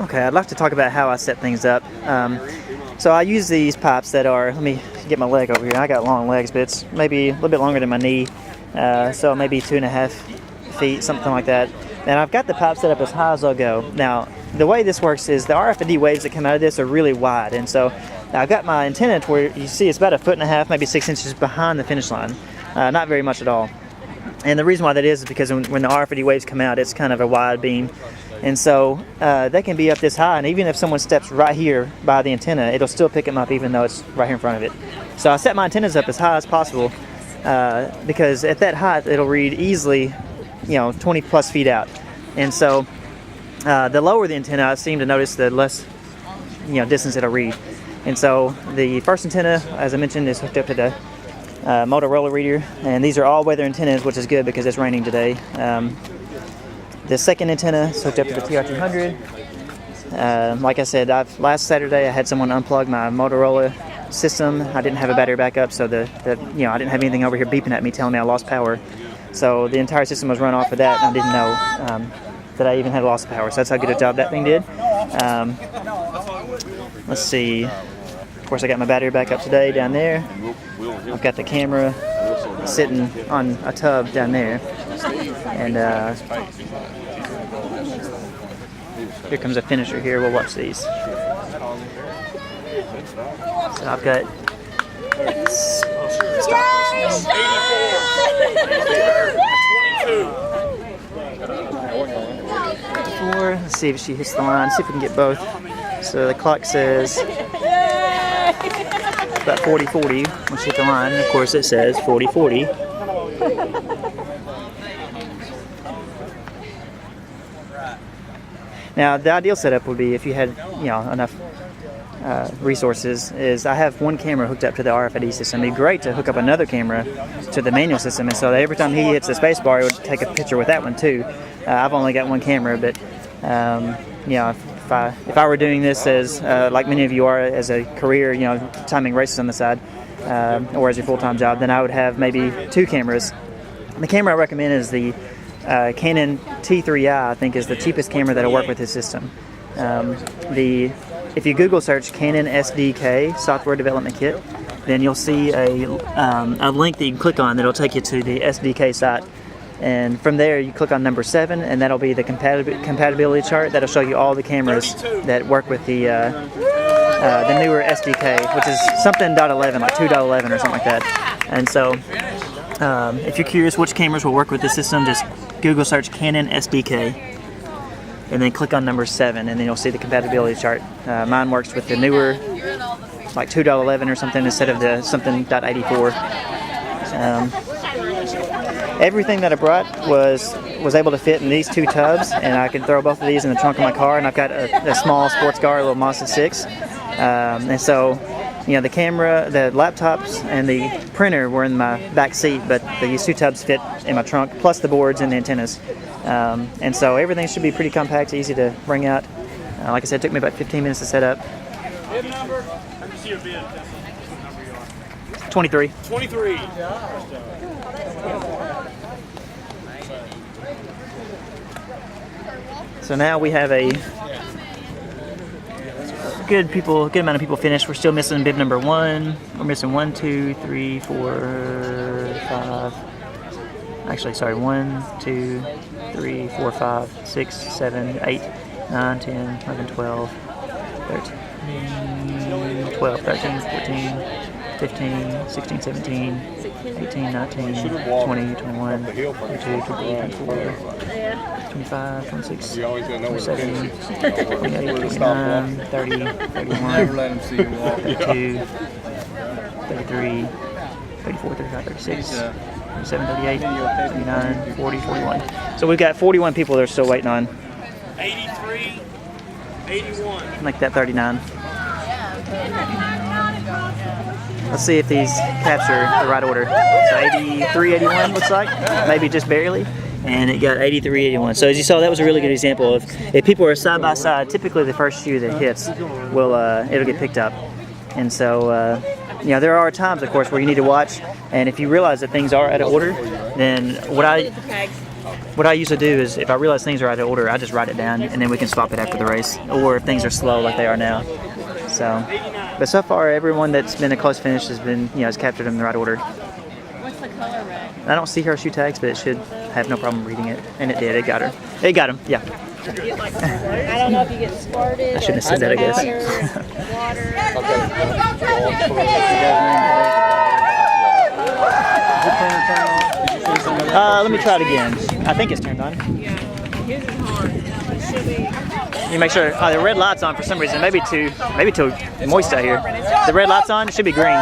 Okay, I'd like to talk about how I set things up. So I use these pipes that are, let me get my leg over here. I got long legs, but it's maybe a little bit longer than my knee. So maybe 2.5 feet, something like that. And I've got the pipe set up as high as I'll go. Now, the way this works is the RFID waves that come out of this are really wide. And so I've got my antenna to where you see it's about 1.5 feet, maybe 6 inches behind the finish line. Not very much at all. And the reason why that is because when the RFID waves come out, it's kind of a wide beam. And so they can be up this high, and even if someone steps right here by the antenna, it'll still pick them up even though it's right here in front of it. So I set my antennas up as high as possible because at that height, it'll read easily, 20 plus feet out. And so the lower the antenna, I seem to notice the less, distance it'll read. And so the first antenna, as I mentioned, is hooked up to the Motorola reader, and these are all-weather antennas, which is good because it's raining today. The second antenna is hooked up to the TR200. Like I said, last Saturday I had someone unplug my Motorola system. I didn't have a battery backup, so I didn't have anything over here beeping at me telling me I lost power. So the entire system was run off of that, and I didn't know that I even had lost power. So that's how good a job that thing did. Let's see. Of course, I got my battery back up today down there. I've got the camera sitting on a tub down there. And here comes a finisher here. We'll watch these. So I've got... Let's see if she hits the line. See if we can get both. So the clock says about 40-40 when she hit the line. Of course, it says 40-40. Now, the ideal setup would be if you had, enough resources. Is I have one camera hooked up to the RFID system. It'd be great to hook up another camra to the manual system, and so that every time he hits the space bar, it would take a picture with that one too. I've only got one camera, but if I were doing this as like many of you are as a career, timing races on the side, or as your full-time job, then I would have maybe 2 cameras. The camera I recommend is the Canon T3i. I think is the cheapest camera that'll work with this system. If you Google search Canon SDK Software Development Kit, then you'll see a link that you can click on that'll take you to the SDK site. And from there, you click on number 7, and that'll be the compatibility chart. That'll show you all the cameras that work with the newer SDK, which is something .11, like 2.11 or something like that. And so, if you're curious which cameras will work with this system, just Google search Canon SDK, and then click on number 7, and then you'll see the compatibility chart. Mine works with the newer, like 2.11 or something, instead of the something .84. Everything that I brought was able to fit in these 2 tubs, and I could throw both of these in the trunk of my car. And I've got a small sports car, a little Mazda 6, and so the camera, the laptops, and the printer were in my back seat, but these 2 tubs fit in my trunk, plus the boards and the antennas, and so everything should be pretty compact, easy to bring out. Like I said, it took me about 15 minutes to set up. Bid number? Let me see your bid. 23. 23. So now we have a good amount of people finished. We're still missing bib number 1. We're missing 1, 2, 3, 4, 5. Actually, sorry, 1, 2, 3, 4, 5, 6, 7, 8, 9, 10, 11, 12, 13, 12, 13, 14, 15, 16, 17, 18, 19, 20, 21, 22, 23, 24, 25, 26, 27, 28, 29, 30, 31, 32, 33, 34, 35, 36, 37, 38, 39, 40, 41. So we've got 41 people that are still waiting on. 83, 81. Make that 39. Let's see if these capture the right order. So 83, 81 looks like, maybe just barely. And it got 83, 81. So as you saw, that was a really good example of if people are side by side, typically the first shoe that hits it'll get picked up. And so there are times, of course, where you need to watch. And if you realize that things are out of order, then what I what I usually do is if I realize things are out of order, I just write it down and then we can swap it after the race. Or if things are slow like they are now. So, but so far everyone that's been a close finish has been, has captured them in the right order. What's the color red? I don't see her shoe tags, but it should have no problem reading it. And it did, it got her. It got him, yeah. I don't know if you get squirted. I shouldn't have said that, I guess. Let me try it again. I think it's turned on. Yeah, his is hard. It should be. You make sure the red light's on for some reason. Maybe too moist out here. The red light's on. It should be green.